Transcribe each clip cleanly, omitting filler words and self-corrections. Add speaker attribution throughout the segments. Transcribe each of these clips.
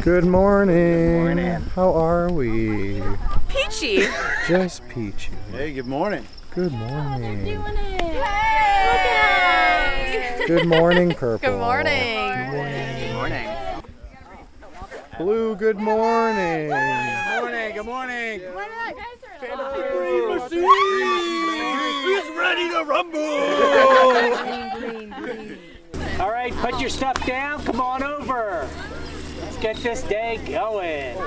Speaker 1: Good morning.
Speaker 2: Good morning.
Speaker 1: How are we?
Speaker 3: Peachy.
Speaker 1: Just peachy.
Speaker 2: Hey, good morning.
Speaker 1: Good morning.
Speaker 3: They're doing it. Hey.
Speaker 1: Good morning, Purple.
Speaker 3: Good morning.
Speaker 1: Good morning.
Speaker 2: Good morning.
Speaker 1: Blue, good morning.
Speaker 2: Good morning. Good morning.
Speaker 3: Green
Speaker 2: machine is ready to rumble.
Speaker 3: green.
Speaker 4: All right, put your stuff down. Come on over. Let's get this day going.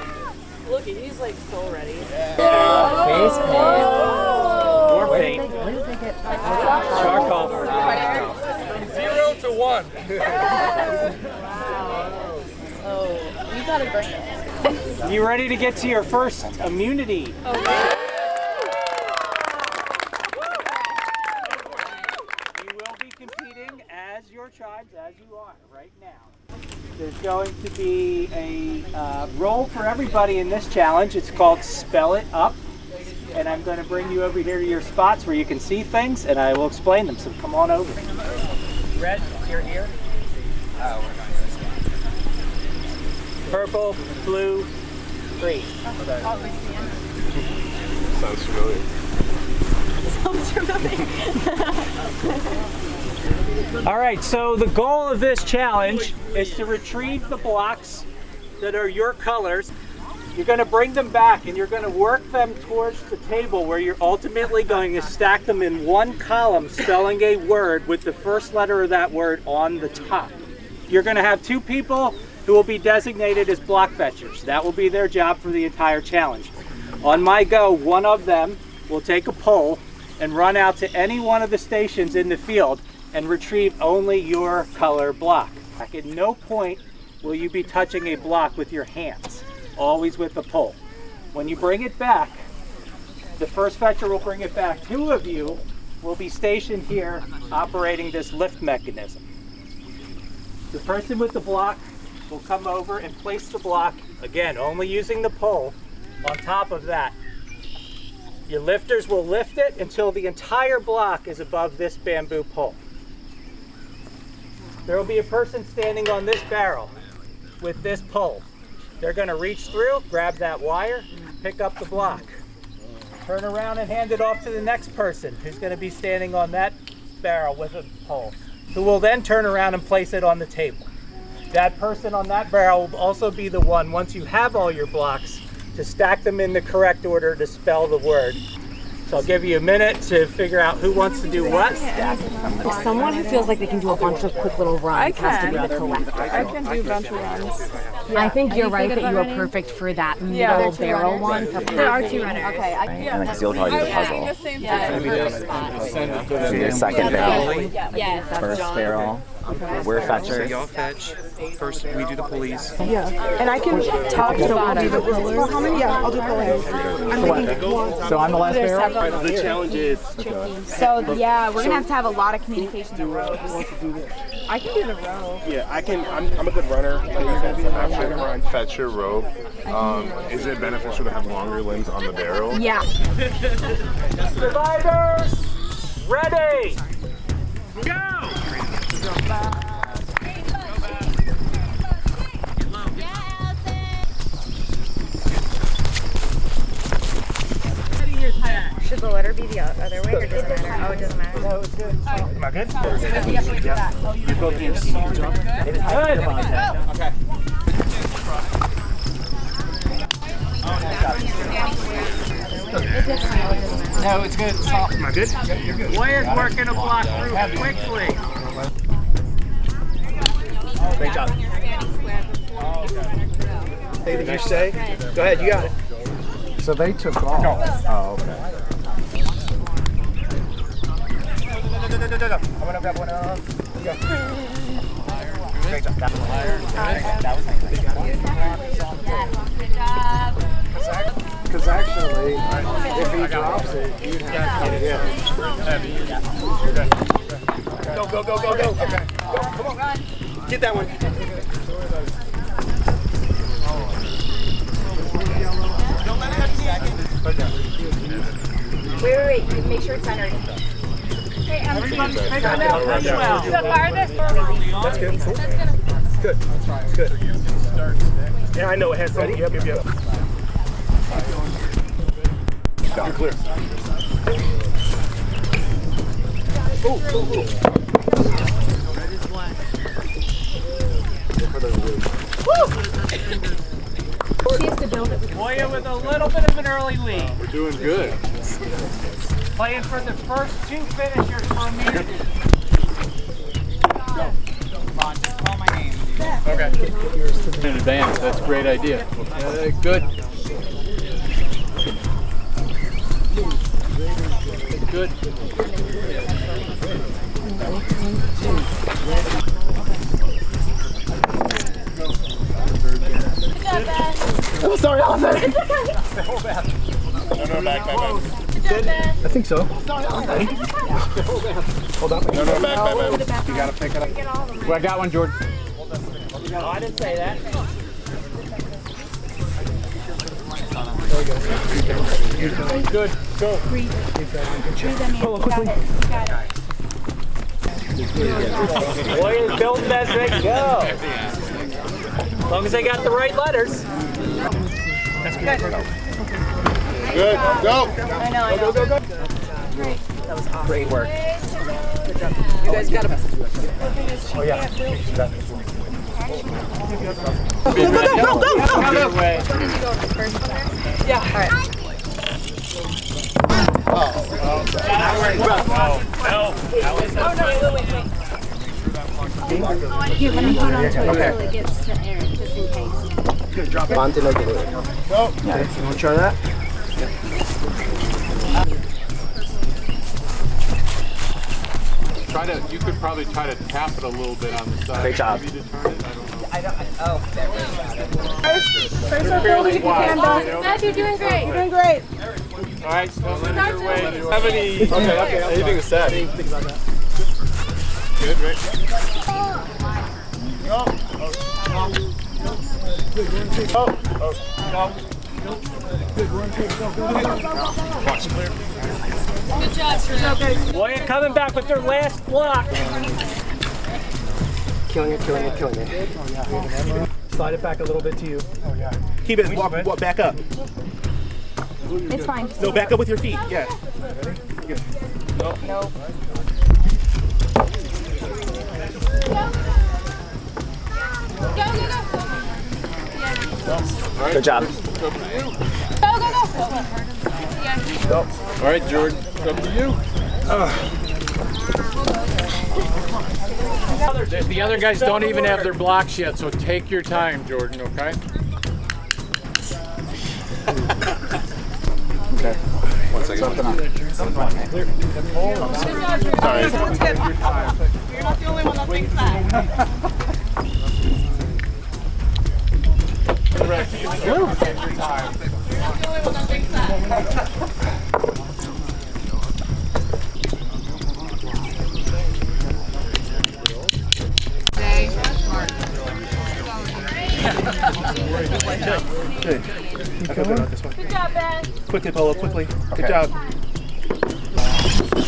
Speaker 3: Look, he's like so ready.
Speaker 4: Face paint. More paint.
Speaker 3: Where did they get
Speaker 4: Charcoal.
Speaker 1: From 0 to 1.
Speaker 3: Oh, you gotta bring it.
Speaker 4: You ready to get to your first immunity?
Speaker 3: Okay.
Speaker 4: You will be competing as your tribes, as you are right now. There's going to be a role for everybody in this challenge. It's called Spell It Up. And I'm going to bring you over here to your spots where you can see things, and I will explain them. So come on over. Red, you're here. Oh, we're going this way. Purple, blue, green.
Speaker 1: Sounds familiar.
Speaker 4: All right, so the goal of this challenge is to retrieve the blocks that are your colors. You're going to bring them back and you're going to work them towards the table where you're ultimately going to stack them in one column, spelling a word with the first letter of that word on the top. You're going to have two people who will be designated as block fetchers. That will be their job for the entire challenge. On my go, one of them will take a pole and run out to any one of the stations in the field and retrieve only your color block. At no point will you be touching a block with your hands, always with the pole. When you bring it back, the first fetcher will bring it back. Two of you will be stationed here operating this lift mechanism. The person with the block will come over and place the block, again, only using the pole, on top of that. Your lifters will lift it until the entire block is above this bamboo pole. There will be a person standing on this barrel with this pole. They're going to reach through, grab that wire, pick up the block, turn around and hand it off to the next person who's going to be standing on that barrel with a pole, who will then turn around and place it on the table. That person on that barrel will also be the one, once you have all your blocks, to stack them in the correct order to spell the word. So I'll give you a minute to figure out who wants to do what.
Speaker 5: Someone who feels like they can do a bunch of quick little runs has to be the collector.
Speaker 3: I can do a bunch of runs.
Speaker 5: Yeah. I think you're right that you are perfect for that middle barrel one.
Speaker 3: There are two runners.
Speaker 5: Okay.
Speaker 6: And because you'll probably do the puzzle.
Speaker 3: The same thing.
Speaker 6: So your second barrel,
Speaker 5: Yes.
Speaker 6: first barrel, we're fetchers.
Speaker 7: Y'all fetch. First, we do the pulleys.
Speaker 8: Yeah, and I can top to bottom. Well, how many? Yeah, I'll do pulleys.
Speaker 6: So I'm the last barrel?
Speaker 7: The challenge is
Speaker 5: So yeah, we're gonna have a lot of communication.
Speaker 8: I can do the row.
Speaker 7: yeah. I'm a good runner.
Speaker 1: Fetch your rope. Is it beneficial to have longer limbs on the barrel?
Speaker 5: Yeah.
Speaker 4: Survivors, ready, go!
Speaker 5: Should the letter be the other way or does it matter? Oh, it doesn't matter.
Speaker 4: No, it's good. Am I good?
Speaker 7: You're both doing good job.
Speaker 4: Good. Okay. No, it's good. Am I good? You're good. Warrior's working a block through quickly.
Speaker 7: Great job. Hey, did you say? Go ahead, you got it.
Speaker 1: So they took off. Oh, okay.
Speaker 7: No. I'm gonna grab one of. Go. Great job. That was nice. Good job.
Speaker 1: Because actually, if he drops it, you'd have to
Speaker 7: Go. Okay. Go, come on. Get that one. Don't let it have
Speaker 5: Wait. Make sure it's centered.
Speaker 4: Everybody take it out pretty well.
Speaker 3: The farthest.
Speaker 7: That's good. Good. Yeah, I know it has some. Yep. You're clear.
Speaker 4: Moya with a little bit of an early lead.
Speaker 2: We're doing good.
Speaker 4: Playing for the first 2 finishers for immunity.
Speaker 2: Okay. In advance, that's a great idea. Good. Good.
Speaker 7: Oh, sorry, Allison.
Speaker 1: No, back.
Speaker 7: I think so. Hold on.
Speaker 1: No, back. You gotta pick it up.
Speaker 2: Well, I got one, Jordan.
Speaker 4: No, I didn't say that.
Speaker 2: Good. Go.
Speaker 4: Moya's building as they go. As long as they got the right letters.
Speaker 1: Good. Go.
Speaker 3: I know.
Speaker 7: Go.
Speaker 6: Great work.
Speaker 8: You guys got a
Speaker 7: Oh, yeah.
Speaker 2: Get away.
Speaker 8: Yeah, all right.
Speaker 9: Here, let me hold on to it until it gets to Aaron, just in case.
Speaker 7: Good, drop it. Go. Yeah, you want to try that?
Speaker 2: You could probably try to tap it a little bit on the side.
Speaker 6: Great job.
Speaker 2: Maybe to turn it. I don't know.
Speaker 8: First up, Bill, you can
Speaker 9: Matthew, you're doing great.
Speaker 8: You're doing great.
Speaker 2: All right, so let your way. 70.
Speaker 7: Okay. Anything is said.
Speaker 2: Good, Rick.
Speaker 3: Good job,
Speaker 4: Moya coming back with their last block.
Speaker 7: Killing it. Slide it back a little bit to you. Oh, yeah. Keep it, walk back up.
Speaker 9: It's fine.
Speaker 7: No, back up with your feet. Yeah. Good.
Speaker 3: No.
Speaker 6: Good job.
Speaker 3: Go.
Speaker 2: All right, Jordan, it's up to you. The other guys don't even have their blocks yet, so take your time, Jordan, okay?
Speaker 6: Okay. 1 second.
Speaker 1: Sorry.
Speaker 8: You're not the only one that thinks that.
Speaker 7: Good. I feel good about this one.
Speaker 3: Good job, Ben.
Speaker 7: Quickly, Polo, quickly. Good job.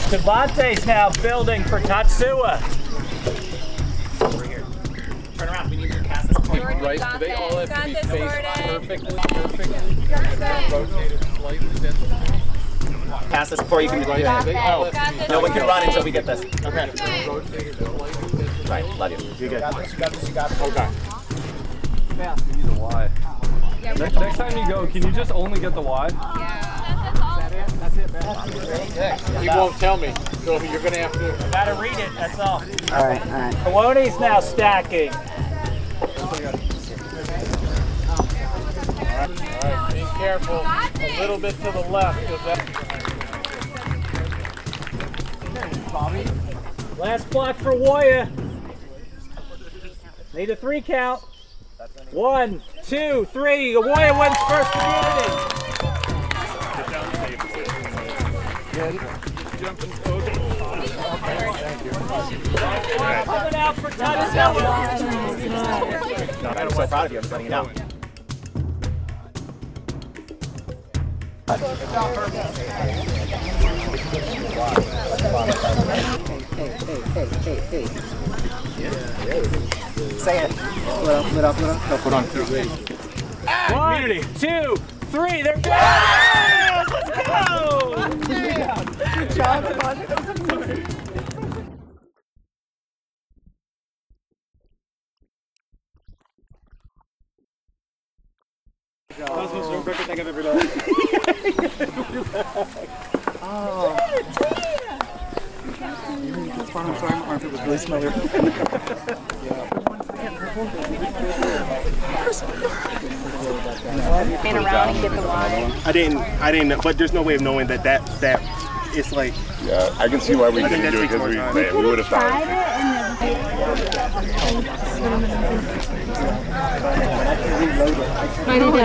Speaker 4: Devante's now building for Tatsuya.
Speaker 6: Turn around. We need to cast this point.
Speaker 2: Right, do they all have to be
Speaker 3: Got this,
Speaker 2: faced
Speaker 3: Jordan.
Speaker 2: perfectly? Rotated slightly.
Speaker 6: Pass this before you can.
Speaker 2: Right, they all have to be
Speaker 6: No one can run until we get this.
Speaker 2: rotated slightly.
Speaker 6: Right. Love you. You're good.
Speaker 2: Okay.
Speaker 10: You need a Y. Next time you go, can you just only get the Y?
Speaker 2: He won't tell me, so you're going to have to.
Speaker 4: Gotta read it, that's all.
Speaker 6: All right.
Speaker 4: Kaloni's now stacking.
Speaker 2: All right, be careful. A little bit to the left.
Speaker 4: Last block for Woya. Need a 3 count. 1, 2, 3. Woya wins first immunity. Coming out for Tatsuya.
Speaker 6: I'm so proud of you. I'm letting you know. Say it.
Speaker 7: Let up. No, hold on.
Speaker 4: 1, 2, 3, they're good! Let's go!
Speaker 8: Good job, Devon.
Speaker 7: That was the most perfect thing I've ever done. Oh. That's fine. I'm sorry, my armpit was really smelly.
Speaker 3: Spin around and get the wine.
Speaker 7: I didn't, but there's no way of knowing that it's like.
Speaker 1: Yeah, I can see why we didn't do it because we would have thought.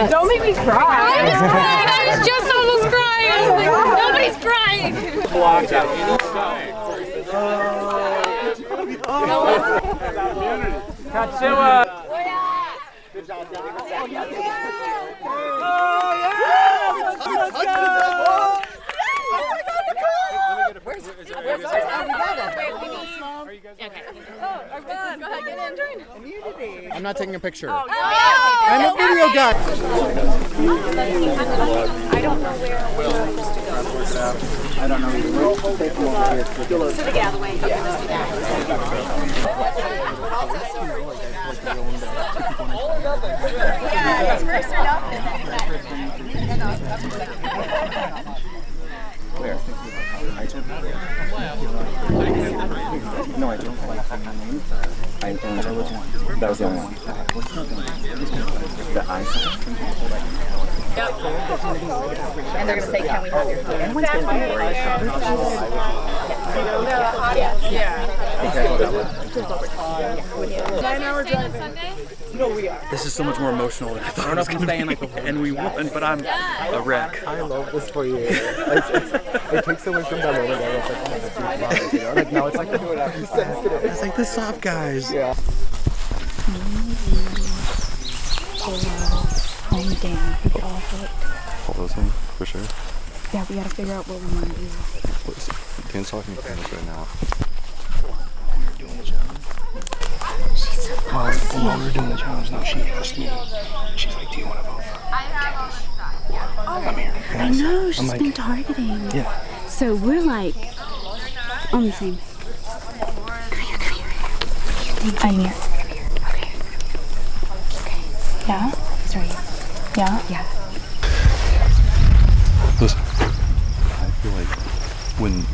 Speaker 3: Don't make me cry. I was just almost crying. Nobody's crying.
Speaker 4: Katsuya!
Speaker 7: Good job,
Speaker 6: I'm not taking a picture.
Speaker 7: I'm a video guy.
Speaker 3: I don't know where we're supposed to go.
Speaker 7: I don't know either.
Speaker 3: So they get out of the way. Yeah, it's first or
Speaker 6: Where? I told you where. No, I don't. I don't know which one. That was the only one. The eyes.
Speaker 3: And they're going to say, can we have your phone?
Speaker 6: Everyone's been worried.
Speaker 10: This is so much more emotional than I thought it was going to be. And we won, but I'm a wreck.
Speaker 6: I love this for you. It takes away from that moment. It's like, oh, that's love, you know? Like, now it's like, sensitive.
Speaker 10: It's like the soft guys.
Speaker 6: Yeah.
Speaker 9: Oh, damn. We could all hit.
Speaker 10: Follow him, for sure.
Speaker 9: Yeah, we gotta figure out what we want to do.
Speaker 10: Dan's talking to us right now.
Speaker 7: While we were doing the challenge, now she asked me. She's like, do you want to vote for Candace? I'm here.
Speaker 9: I know, she's been targeting.
Speaker 7: Yeah.
Speaker 9: So we're like on the same. I'm here. Okay. Okay. Yeah? He's right here. Yeah? Yeah.
Speaker 10: Listen, I feel like when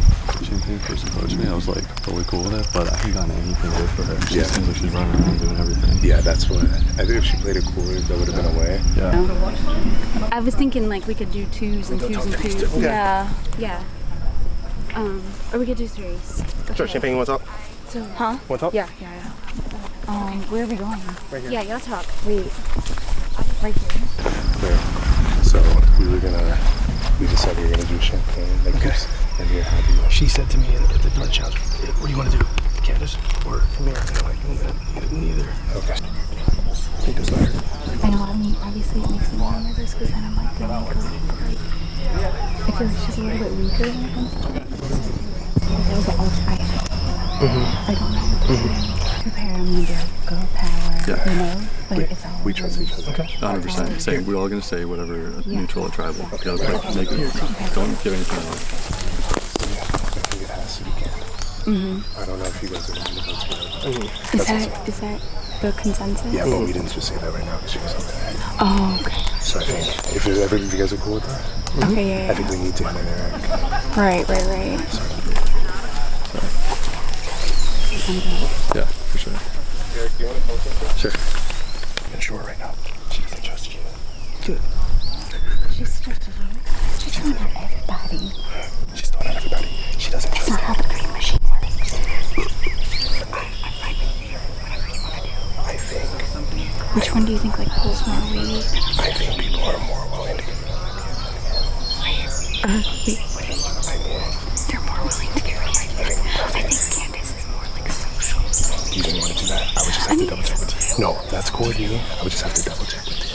Speaker 10: Champagne first approached me, I was like totally cool with it, but I haven't gotten anything good for her. She seems like she's running around doing everything.
Speaker 1: Yeah, that's what. I think if she played it cooler, that would have been a way.
Speaker 10: Yeah.
Speaker 9: I was thinking like we could do twos and twos and twos.
Speaker 1: Okay.
Speaker 9: Yeah. Yeah. Or we could do threes.
Speaker 1: Sure, Champagne, you want to talk?
Speaker 9: So, huh?
Speaker 1: Want to talk?
Speaker 9: Yeah. Where are we going?
Speaker 1: Right here.
Speaker 9: Yeah, you gotta talk. Wait. Right here.
Speaker 1: There. So we decided we were gonna do Champagne like this, and we were happy.
Speaker 7: She said to me at the door challenge, what do you want to do? Candace or Amir? And I'm like, neither.
Speaker 1: Okay.
Speaker 7: They decide.
Speaker 9: I know, I mean, obviously it makes me more nervous because then I'm like, I feel like she's a little bit weaker when it comes to it. I don't know what to do. Prepare, I'm going to be like, girl power, you know? But it's all
Speaker 1: We trust each other. Okay.
Speaker 10: 100%. Same. We're all going to say whatever, neutral or tribal. You gotta make it. Don't give anything away.
Speaker 1: I think it has to be Candace. I don't know if you guys are going to vote.
Speaker 9: Is that the consensus?
Speaker 1: Yeah, but we didn't just say that right now because she was on there.
Speaker 9: Oh, okay.
Speaker 1: So I think if you guys are cool with that,
Speaker 9: Okay, yeah.
Speaker 1: I think we need to enter there.
Speaker 9: Right.
Speaker 10: Yeah, for sure.
Speaker 1: Derek, do you want to post something?
Speaker 10: Sure.
Speaker 7: I'm sure right now. She doesn't trust you. Good.
Speaker 9: She's trusted you. She's doing it for everybody.
Speaker 7: She's throwing at everybody. She doesn't trust
Speaker 9: It's not how the green machine works.
Speaker 7: I think.
Speaker 9: Which one do you think like pulls more weight?
Speaker 7: I think people are more willing to give it up.
Speaker 9: They're more willing to give it up. I think Candace is more like social.
Speaker 7: You didn't want to do that. I would just have to double check with you. No, that's cool with you. I would just have to double check with you.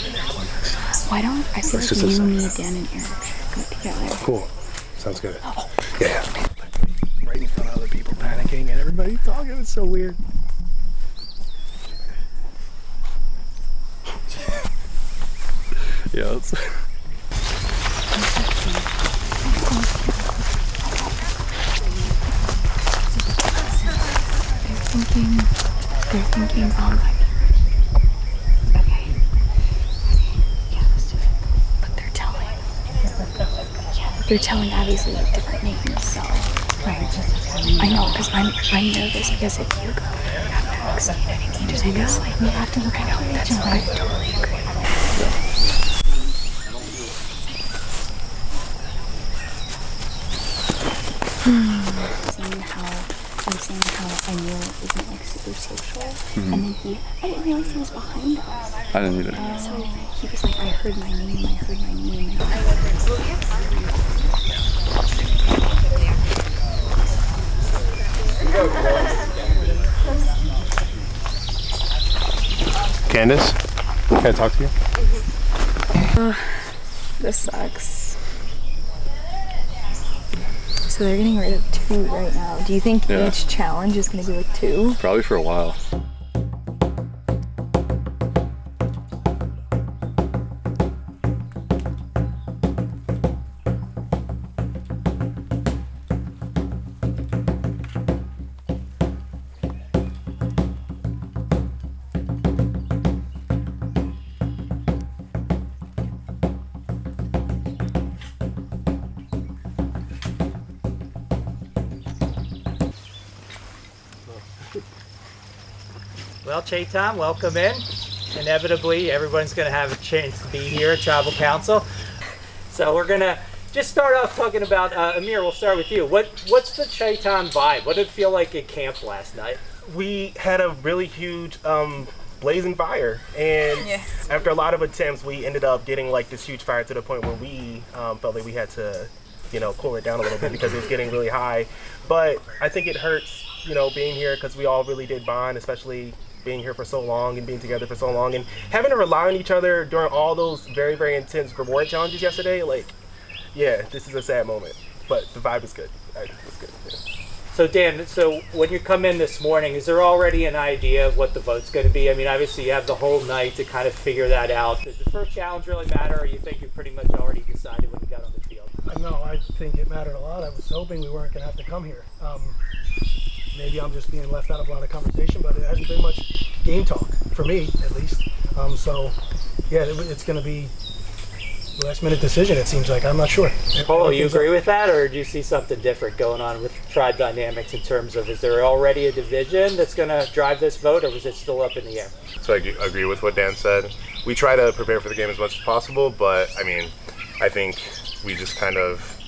Speaker 9: Why don't I feel like you, me, Dan, and Eric should go together?
Speaker 1: Cool. Sounds good.
Speaker 7: Yeah. Right in front of other people panicking and everybody talking. It's so weird.
Speaker 10: Yeah, it's
Speaker 9: They're thinking, okay. Yeah, let's do it. But they're telling obviously like different names, so. Right. I know, because I'm nervous because if you go next, just because like we have to look at how that's I totally agree. Saying how I knew it isn't like super social, and then I didn't realize he was behind us.
Speaker 10: I didn't either.
Speaker 9: So he was like, I heard my name.
Speaker 1: Candace, can I talk to you?
Speaker 9: This sucks. So they're getting rid of 2 right now. Do you think each challenge is going to be like 2?
Speaker 10: Probably for a while.
Speaker 4: Well, Chetan, welcome in. Inevitably, everyone's going to have a chance to be here at Tribal Council. So we're going to just start off talking about, Amir, we'll start with you. What's the Chetan vibe? What did it feel like at camp last night?
Speaker 7: We had a really huge blazing fire, and after a lot of attempts, we ended up getting like this huge fire to the point where we felt like we had to, cool it down a little bit because it was getting really high. But I think it hurts, being here because we all really did bond, especially being here for so long and being together for so long and having to rely on each other during all those very, very intense reward challenges yesterday. Like, yeah, this is a sad moment, but the vibe is good. It's good. Yeah.
Speaker 4: So Dan, when you come in this morning, is there already an idea of what the vote's going to be? I mean, obviously you have the whole night to kind of figure that out. Does the first challenge really matter, or you think you pretty much already decided when you got on the field?
Speaker 11: No, I think it mattered a lot. I was hoping we weren't going to have to come here. Maybe I'm just being left out of a lot of conversation, but it hasn't been much game talk, for me at least. So, yeah, it's going to be a last-minute decision, it seems like. I'm not sure.
Speaker 4: Paul, you agree with that, or do you see something different going on with tribe dynamics in terms of, is there already a division that's going to drive this vote, or was it still up in the air?
Speaker 1: So I agree with what Dan said. We try to prepare for the game as much as possible, but I mean, I think we just kind of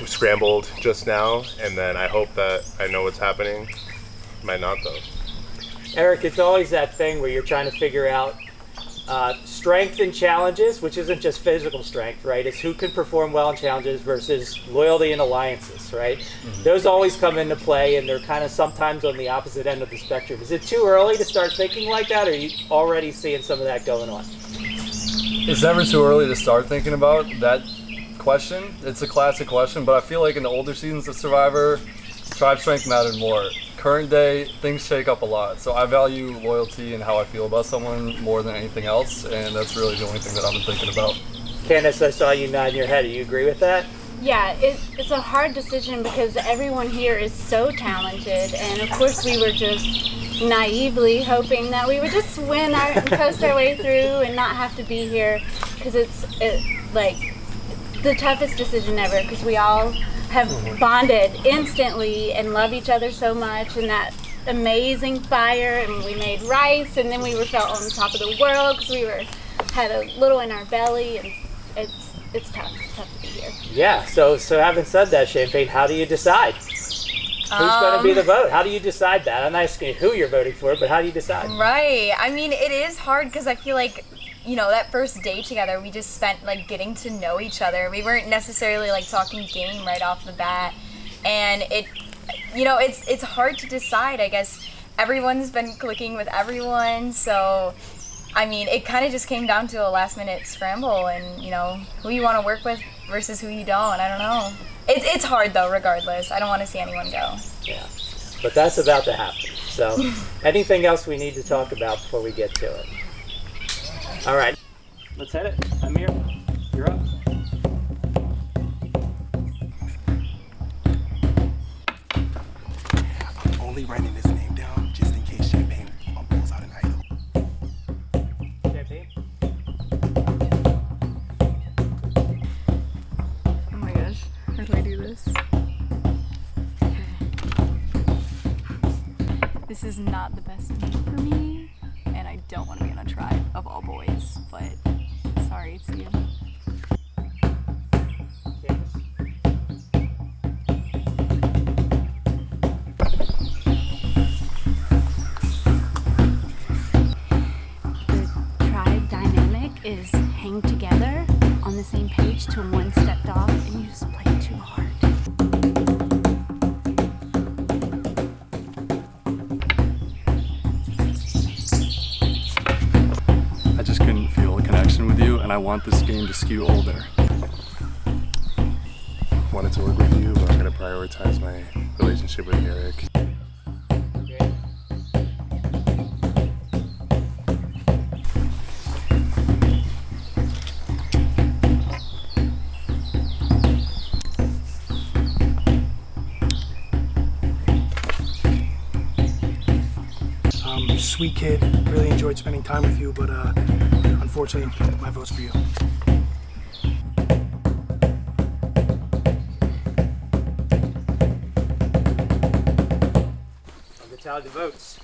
Speaker 1: scrambled just now, and then I hope that I know what's happening. Might not though.
Speaker 4: Eric, it's always that thing where you're trying to figure out strength in challenges, which isn't just physical strength, right? It's who can perform well in challenges versus loyalty and alliances, right? Mm-hmm. Those always come into play, and they're kind of sometimes on the opposite end of the spectrum. Is it too early to start thinking like that, or are you already seeing some of that going on?
Speaker 10: It's never too early to start thinking about that question. It's a classic question, but I feel like in the older seasons of Survivor, tribe strength mattered more. Current day, things shake up a lot, so I value loyalty and how I feel about someone more than anything else, and that's really the only thing that I've been thinking about.
Speaker 4: Candace, I saw you nod your head. Do you agree with that?
Speaker 3: Yeah, it's a hard decision because everyone here is so talented, and of course we were just naively hoping that we would just win and coast our way through and not have to be here, because it's like the toughest decision ever, because we all have bonded instantly and love each other so much, and that amazing fire, and we made rice, and then we felt on top of the world because we had a little in our belly, and it's tough to be here.
Speaker 4: Yeah, so having said that, Champagne, how do you decide? Who's going to be the vote? How do you decide that? I'm not asking you who you're voting for, but how do you decide?
Speaker 12: Right. I mean, it is hard because I feel like, that first day together, we just spent like getting to know each other. We weren't necessarily like talking game right off the bat. And it's hard to decide. I guess everyone's been clicking with everyone. So, I mean, it kind of just came down to a last minute scramble and, who you want to work with versus who you don't. I don't know. It's hard though, regardless. I don't want to see anyone go.
Speaker 4: Yeah, but that's about to happen. So anything else we need to talk about before we get to it? All right. Let's hit it. Amir, you're up.
Speaker 6: I'm only writing his name down just in case Champagne pulls out an idol.
Speaker 4: Champagne?
Speaker 9: Oh my gosh, how do I do this? This is not the best name for me, and I don't want to be on a tribe of all boys, but sorry, it's you.
Speaker 3: The tribe dynamic is hang together on the same page till one stepped off and you just played too hard.
Speaker 10: I just couldn't feel a connection with you, and I want this game to skew older.
Speaker 1: Wanted to work with you, but I'm gonna prioritize my relationship with Eric.
Speaker 11: Sweet kid, really enjoyed spending time with you, but unfortunately, my vote's for you.
Speaker 4: I'll get tallied the votes.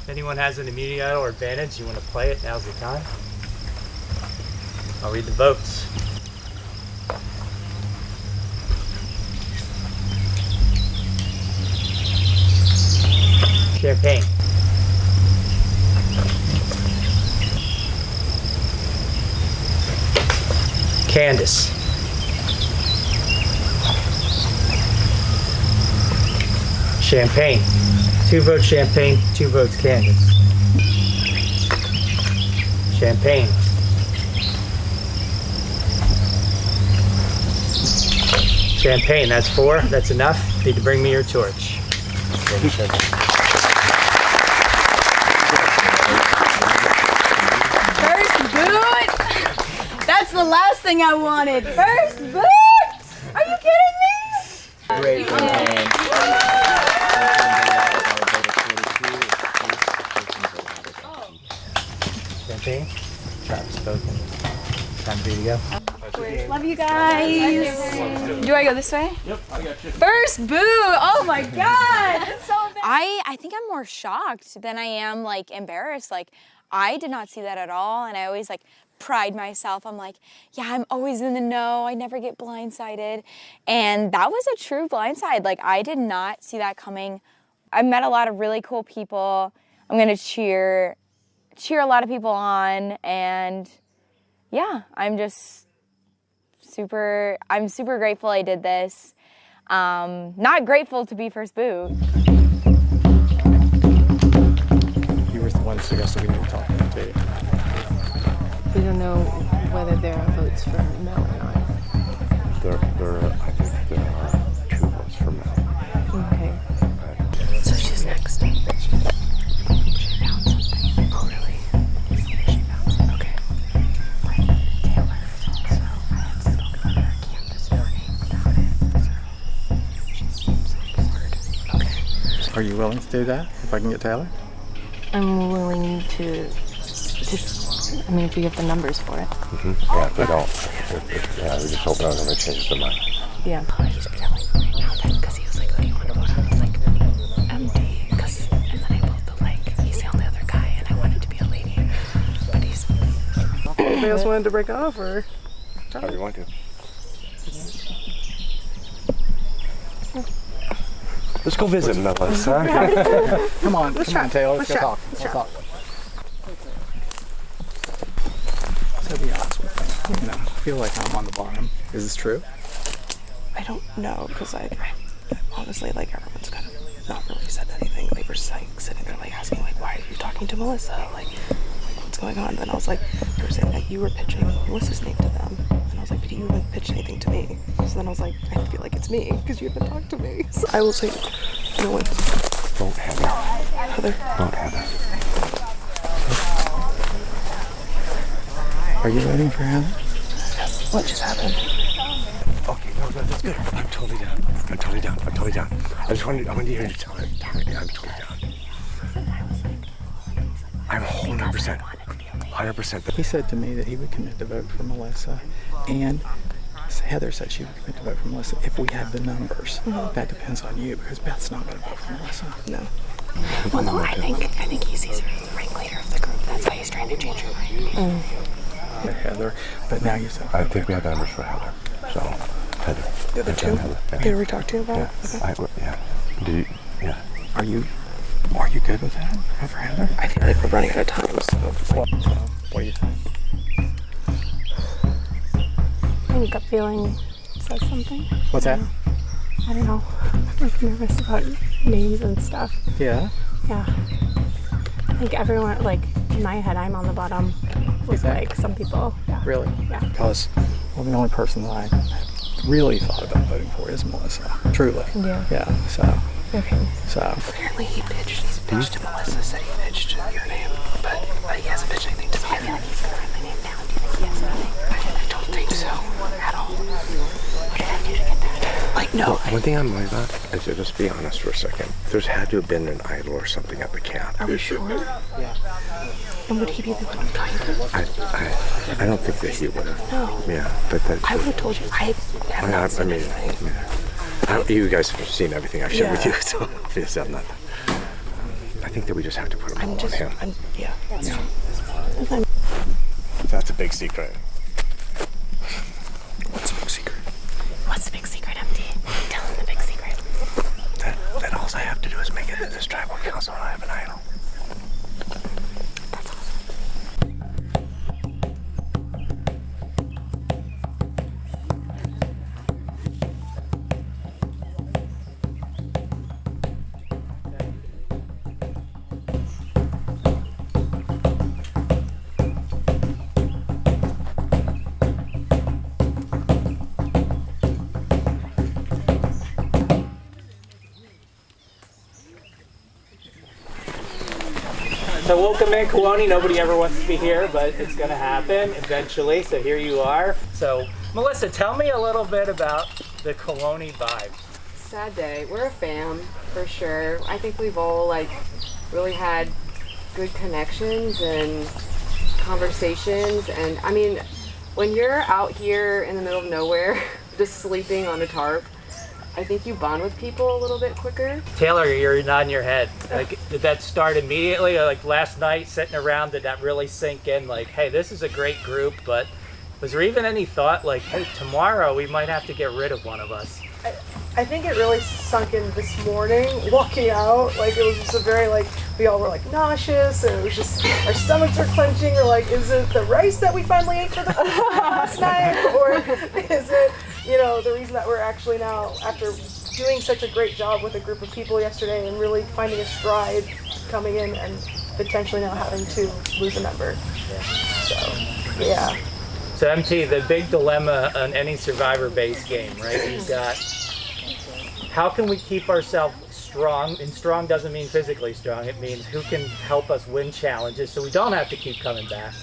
Speaker 4: If anyone has an immunity idol or advantage, you want to play it, now's the time. I'll read the votes. Champagne. Candace. Champagne. 2 votes Champagne, 2 votes Candace. Champagne. Champagne, that's 4. That's enough. Need to bring me your torch.
Speaker 12: First boot! That's the last thing I wanted. First boot! Are you kidding me?
Speaker 6: Great campaign.
Speaker 4: Champagne. Travis spoken. Time for you to go.
Speaker 12: Love you guys. Do I go this way?
Speaker 4: Yep, I got you.
Speaker 12: First boot! Oh my god! That's so bad. I think I'm more shocked than I am like embarrassed. Like I did not see that at all, and I always like pride myself. I'm like, yeah, I'm always in the know. I never get blindsided, and that was a true blindside. Like I did not see that coming. I've met a lot of really cool people. I'm gonna cheer a lot of people on, and yeah, I'm super grateful I did this. Not grateful to be first boot.
Speaker 6: You were the one suggesting we need to talk to you.
Speaker 5: We don't know whether there are votes for Mel or not.
Speaker 6: I think there are 2 votes for Mel.
Speaker 5: Okay.
Speaker 9: So she's next. She found something. Oh, really? She found something. Okay. Taylor is also spoken on her campus morning about it. So she seems like hard. Okay.
Speaker 6: Are you willing to do that if I can get Taylor?
Speaker 5: I'm willing to I mean, if you have the numbers for it.
Speaker 6: Mm-hmm. Yeah, if they don't. Yeah, we're just hoping I'm going to change their mind.
Speaker 5: Yeah.
Speaker 9: Oh, he's telling me right now that because he was like, who do you want to vote on? I was like, MD, because, and then I pulled the like, he's the only other guy, and I wanted to be a lady, but he's.
Speaker 8: Anybody else wanted to break off, or?
Speaker 6: How do you want to? Let's go visit Melissa.
Speaker 2: Come on, Taylor. Let's go talk.
Speaker 8: Let's try.
Speaker 2: So be honest with me. You know, I feel like I'm on the bottom. Is this true?
Speaker 8: I don't know, because honestly, like, everyone's kind of not really said anything. They were just, like, sitting there, like, asking, like, why are you talking to Melissa? Like what's going on? Then I was like, they were saying that you were pitching Melissa's name to them. And I was like, but you haven't pitched anything to me. So then I was like, I feel like it's me, because you haven't talked to me. So I will say, no one.
Speaker 6: Vote Heather.
Speaker 8: Heather.
Speaker 6: Vote Heather.
Speaker 2: Are you voting for Heather?
Speaker 8: What just happened?
Speaker 6: Okay, no, that's good. I'm totally down. I'm totally down. I wanted to hear you tell it. I'm totally down. I'm 100%.
Speaker 2: He said to me that he would commit to vote for Melissa, and Heather said she would commit to vote for Melissa if we had the numbers. That depends on you, because Beth's not going to vote for Melissa.
Speaker 8: No.
Speaker 9: Well, no, I think he sees her as the ringleader of the group. That's why he's trying to change her mind.
Speaker 2: Heather, but now you said.
Speaker 6: I think we have the numbers for Heather. So, Heather.
Speaker 8: The other two?
Speaker 6: Yeah.
Speaker 8: Did we talk to you about?
Speaker 6: Yeah.
Speaker 8: Okay.
Speaker 6: Yeah.
Speaker 2: Are you good with that? For Heather?
Speaker 8: I feel like we're running out of time, so.
Speaker 2: What do you think?
Speaker 5: I think gut feeling says something.
Speaker 2: What's that?
Speaker 5: I don't know. I'm nervous about names and stuff.
Speaker 2: Yeah.
Speaker 5: Yeah. I think everyone, like, in my head, I'm on the bottom with, like, some people. Yeah.
Speaker 2: Really?
Speaker 5: Yeah.
Speaker 2: Because, well, the only person that I really thought about voting for is Melissa. Truly.
Speaker 5: Yeah.
Speaker 2: Yeah, so.
Speaker 5: Okay.
Speaker 2: So.
Speaker 8: Apparently he pitched to Melissa, said he pitched your name, but he hasn't pitched anything to me.
Speaker 5: I feel like he's going to write my name down. Do you think he has anything?
Speaker 8: I don't think so, at all.
Speaker 5: What did I do to get that?
Speaker 8: Like, no.
Speaker 6: Well, one thing I'm worried about is to just be honest for a second. There's had to have been an idol or something at the camp.
Speaker 8: Are we sure?
Speaker 2: Yeah.
Speaker 8: And would he be the one trying to?
Speaker 6: I don't think that he would have.
Speaker 8: No.
Speaker 6: Yeah, but that.
Speaker 8: I would have told you. I have not seen anything.
Speaker 6: You guys have seen everything I've shared with you, so obviously I'm not. I think that we just have to put them all on him.
Speaker 8: Yeah. That's true.
Speaker 1: That's a big secret.
Speaker 6: What's the big secret?
Speaker 5: What's the big secret, MD? Tell him the big secret.
Speaker 6: That all I have to do is make it to this tribal council and I have an idol.
Speaker 5: That's awesome.
Speaker 4: So welcome in Coloni. Nobody ever wants to be here, but it's going to happen eventually. So here you are. So Melissa, tell me a little bit about the Coloni vibe.
Speaker 13: Sad day. We're a fam for sure. I think we've all like really had good connections and conversations. And I mean, when you're out here in the middle of nowhere, just sleeping on a tarp, I think you bond with people a little bit quicker.
Speaker 4: Taylor, you're nodding your head. Like, did that start immediately? Or like last night sitting around, did that really sink in? Like, hey, this is a great group, but was there even any thought like, hey, tomorrow we might have to get rid of one of us?
Speaker 8: I think it really sunk in this morning, walking out. Like, it was just a very, like, we all were, like, nauseous, and it was just, our stomachs were clenching, or, like, is it the rice that we finally ate for the first time last night, or is it, you know, the reason that we're actually now, after doing such a great job with a group of people yesterday and really finding a stride coming in and potentially now having to lose a member. So, yeah.
Speaker 4: So MT, the big dilemma on any survivor-based game, right? You've got, how can we keep ourselves strong? And strong doesn't mean physically strong. It means who can help us win challenges so we don't have to keep coming back.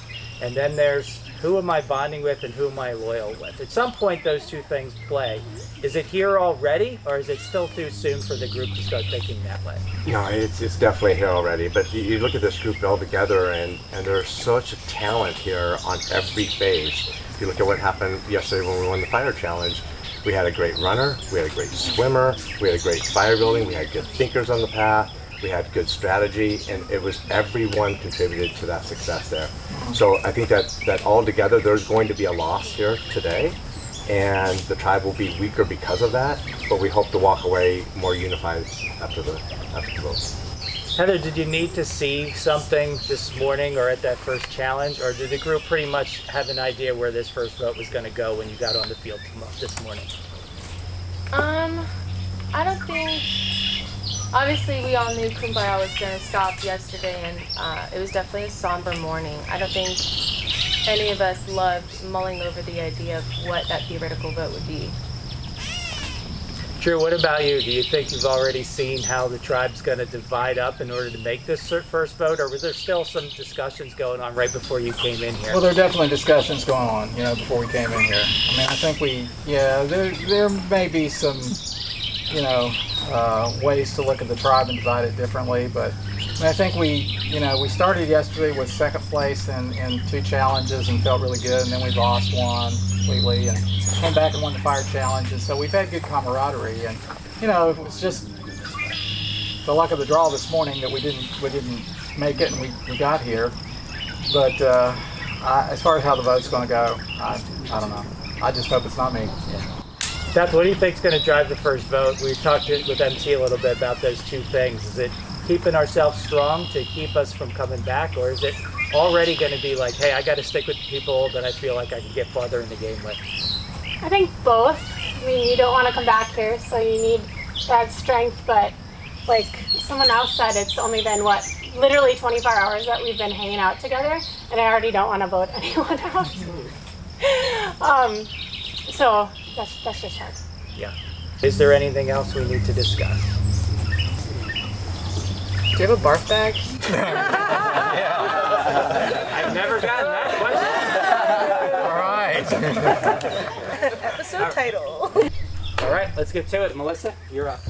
Speaker 4: And then there's who am I bonding with and who am I loyal with? At some point, those two things play. Is it here already, or is it still too soon for the group to start thinking that way?
Speaker 1: No, it's definitely here already. But you look at this group all together, and there's such talent here on every phase. If you look at what happened yesterday when we won the fire challenge, we had a great runner, we had a great swimmer, we had a great fire building, we had good thinkers on the path, we had good strategy, and it was everyone contributed to that success there. So I think that all together, there's going to be a loss here today.
Speaker 6: and the tribe will be weaker because of that, but we hope to walk away more unified after the vote.
Speaker 4: Heather, did you need to see something this morning or at that first challenge, or did the group pretty much have an idea where this first vote was going to go when you got on the field this morning?
Speaker 14: I don't think, obviously we all knew Kumbaya was going to stop yesterday, and it was definitely a somber morning. I don't think any of us loved mulling over the idea of what that theoretical vote would be.
Speaker 4: Drew, what about you? Do you think you've already seen how the tribe's going to divide up in order to make this first vote, or was there still some discussions going on right before you came in here?
Speaker 2: Well, there are definitely discussions going on, before we came in here. I mean, I think there may be some, ways to look at the tribe and divide it differently, but I think we started yesterday with second place in 2 challenges and felt really good, and then we lost one completely and came back and won the fire challenge, and so we've had good camaraderie, and it was just the luck of the draw this morning that we didn't make it and we got here. But as far as how the vote's going to go, I don't know. I just hope it's not me.
Speaker 4: Beth, what do you think is going to drive the first vote? We talked with MT a little bit about those 2 things. Is it keeping ourselves strong to keep us from coming back, or is it already going to be like, hey, I got to stick with the people that I feel like I can get farther in the game with?
Speaker 5: I think both. I mean, you don't want to come back here, so you need that strength, but like someone else said, it's only been, literally 24 hours that we've been hanging out together, and I already don't want to vote anyone out. So that's just hard.
Speaker 4: Yeah. Is there anything else we need to discuss?
Speaker 13: Do you have a barf bag?
Speaker 4: I've never gotten that question.
Speaker 8: All right. Episode title.
Speaker 4: All right, let's get to it. Melissa, you're up.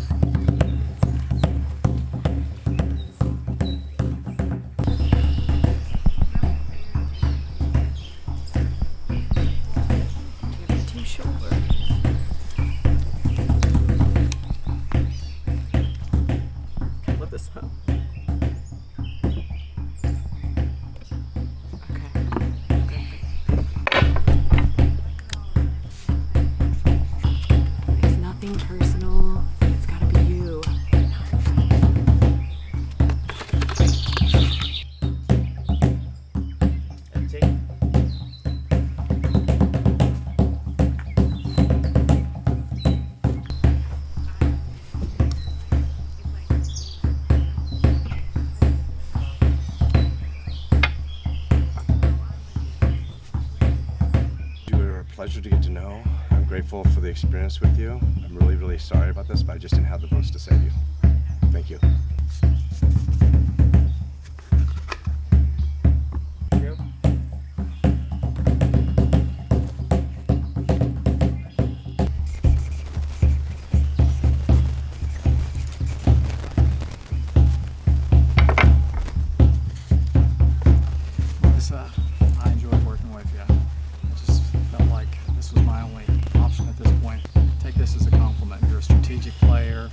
Speaker 6: Pleasure to get to know. I'm grateful for the experience with you. I'm really, really sorry about this, but I just didn't have the votes to save you. Thank you.
Speaker 2: I enjoyed working with you. I just felt like this was my only option at this point. Take this as a compliment. You're a strategic player,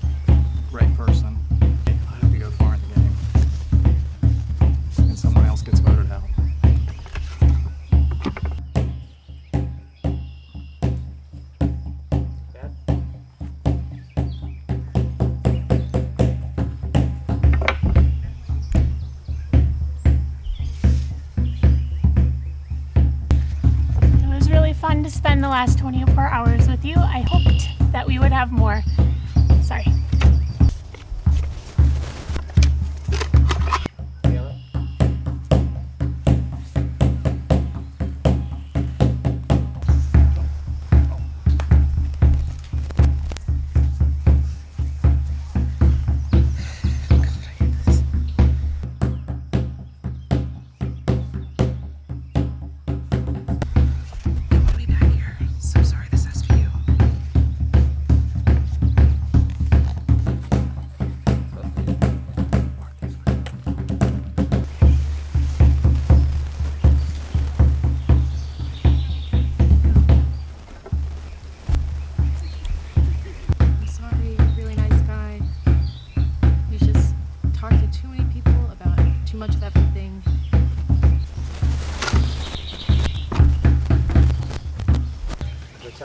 Speaker 2: great person. I hope you go far in the game and someone else gets voted out.
Speaker 5: Fun to spend the last 24 hours with you. I hoped that we would have more. Sorry.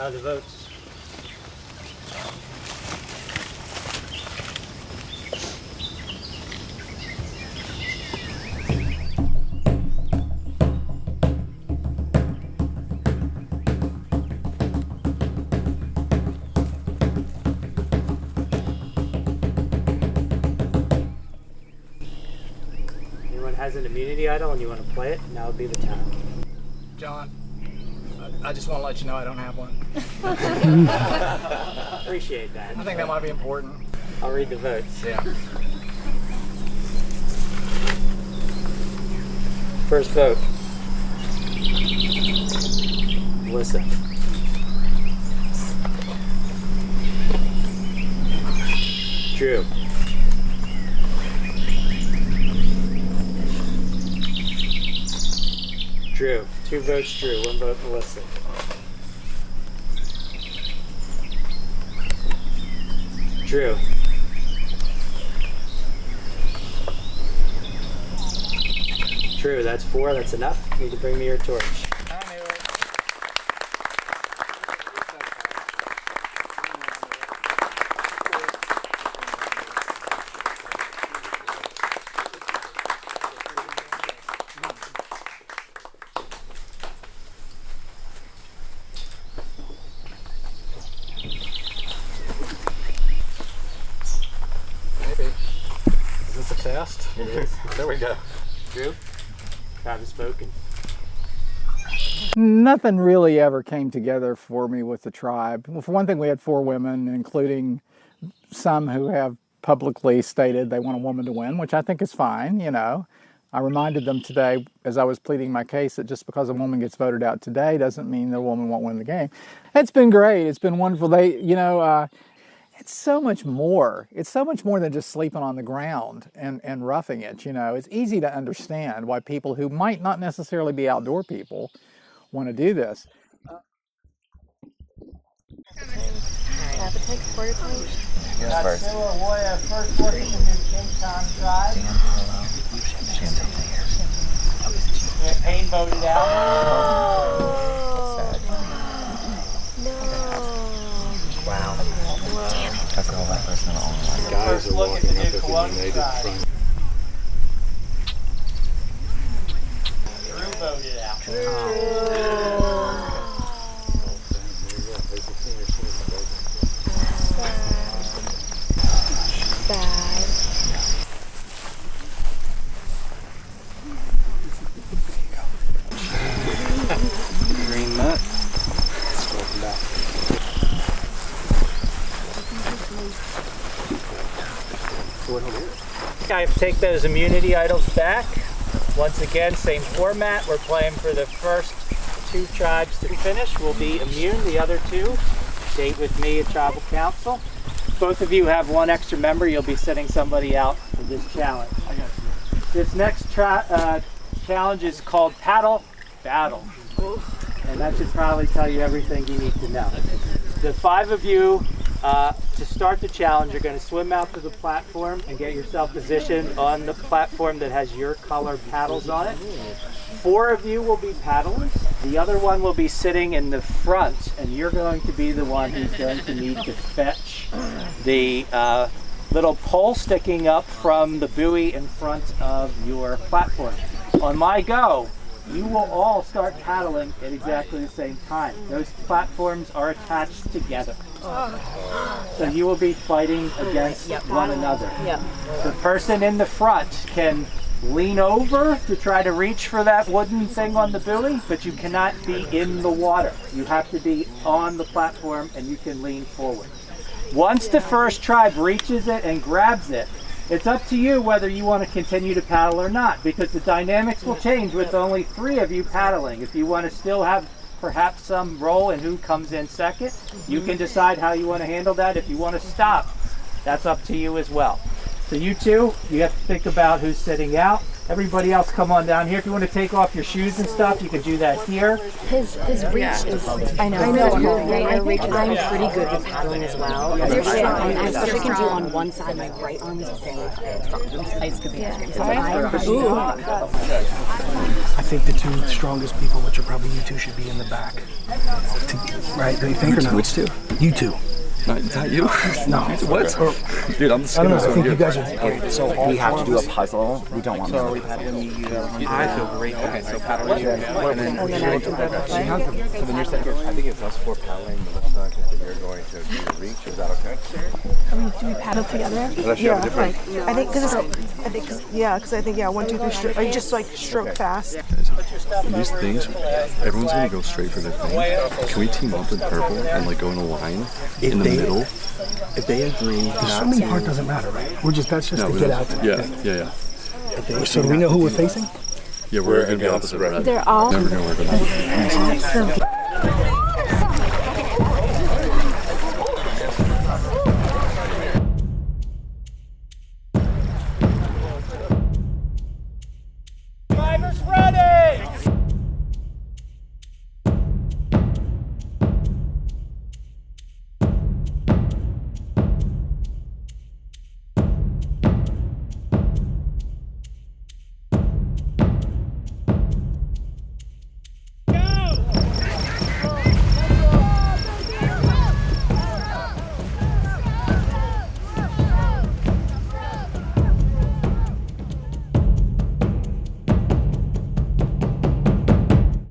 Speaker 4: How are the votes? Anyone has an immunity idol and you want to play it? Now would be the time.
Speaker 2: John, I just want to let you know I don't have one.
Speaker 4: Appreciate that.
Speaker 2: I think that might be important.
Speaker 4: I'll read the votes.
Speaker 2: Yeah.
Speaker 4: First vote. Melissa. Drew. Drew. 2 votes Drew, 1 vote Melissa. Drew. Drew, that's 4, that's enough. You need to bring me your torch.
Speaker 2: Maybe. Is this a test?
Speaker 4: It is.
Speaker 2: There we go.
Speaker 4: Drew, time is spoken.
Speaker 2: Nothing really ever came together for me with the tribe. Well, for one thing, we had 4 women, including some who have publicly stated they want a woman to win, which I think is fine, you know. I reminded them today, as I was pleading my case, that just because a woman gets voted out today doesn't mean the woman won't win the game. It's been great. It's been wonderful. They, you know, it's so much more. It's so much more than just sleeping on the ground and roughing it, you know. It's easy to understand why people who might not necessarily be outdoor people want to do this.
Speaker 14: Have a tank for your page.
Speaker 4: Got Silla Woya, first person in the Kingstown tribe. Campaign voted out. Wow.
Speaker 15: That's all that person on.
Speaker 4: Guys are walking up at the United Front. Drew voted out.
Speaker 14: Sad.
Speaker 4: Green nut. Welcome back. I take those immunity idols back. Once again, same format. We're playing for the first 2 tribes to finish. Will be immune. The other 2 stay with me at tribal council. Both of you have 1 extra member. You'll be sending somebody out for this challenge. This next challenge is called Paddle Battle. And that should probably tell you everything you need to know. The 5 of you, to start the challenge, are going to swim out to the platform and get yourself positioned on the platform that has your color paddles on it. 4 of you will be paddlers. The other one will be sitting in the front, and you're going to be the one who's going to need to fetch the little pole sticking up from the buoy in front of your platform. On my go, you will all start paddling at exactly the same time. Those platforms are attached together. So you will be fighting against one another. The person in the front can lean over to try to reach for that wooden thing on the buoy, but you cannot be in the water. You have to be on the platform and you can lean forward. Once the first tribe reaches it and grabs it, it's up to you whether you want to continue to paddle or not, because the dynamics will change with only 3 of you paddling. If you want to still have perhaps some role in who comes in second, you can decide how you want to handle that. If you want to stop, that's up to you as well. So you 2, you have to think about who's sitting out. Everybody else come on down here. If you want to take off your shoes and stuff, you can do that here.
Speaker 9: His reach is, I know, I'm pretty good with paddling as well. I especially can do on one side, my right arm is very strong. Ice could be
Speaker 11: I think the two strongest people, which are probably you two, should be in the back. Right? Do you think or no?
Speaker 16: Which two?
Speaker 11: You two.
Speaker 16: Not you?
Speaker 11: No.
Speaker 16: What? Dude, I'm the
Speaker 11: I don't know.
Speaker 16: skinniest
Speaker 11: I
Speaker 16: one
Speaker 11: think
Speaker 16: here.
Speaker 11: you guys are.
Speaker 15: So we have to do a puzzle. We don't want
Speaker 17: So
Speaker 15: to.
Speaker 17: I feel great. Okay, so paddle you. And then
Speaker 9: I do the
Speaker 17: she has them. So then you're saying,
Speaker 6: I think it's us four paddling, Melissa. I think that you're going to do the reach. Is that okay?
Speaker 9: Do we paddle together?
Speaker 6: Unless you have a different.
Speaker 8: I think because I think 1, 2, 3 stroke. Like just like stroke fast.
Speaker 16: These things, everyone's gonna go straight for their thing. Can we team up with purple and like go in a line in the middle?
Speaker 6: If they agree,
Speaker 11: The swimming part doesn't matter, right? That's just
Speaker 16: No,
Speaker 11: to
Speaker 16: we
Speaker 11: get
Speaker 16: don't.
Speaker 11: out.
Speaker 16: Yeah.
Speaker 11: So do we know who we're facing?
Speaker 16: Yeah, we're gonna be opposite red.
Speaker 9: They're all
Speaker 16: Never gonna work with them.
Speaker 9: awesome.
Speaker 4: Survivors ready!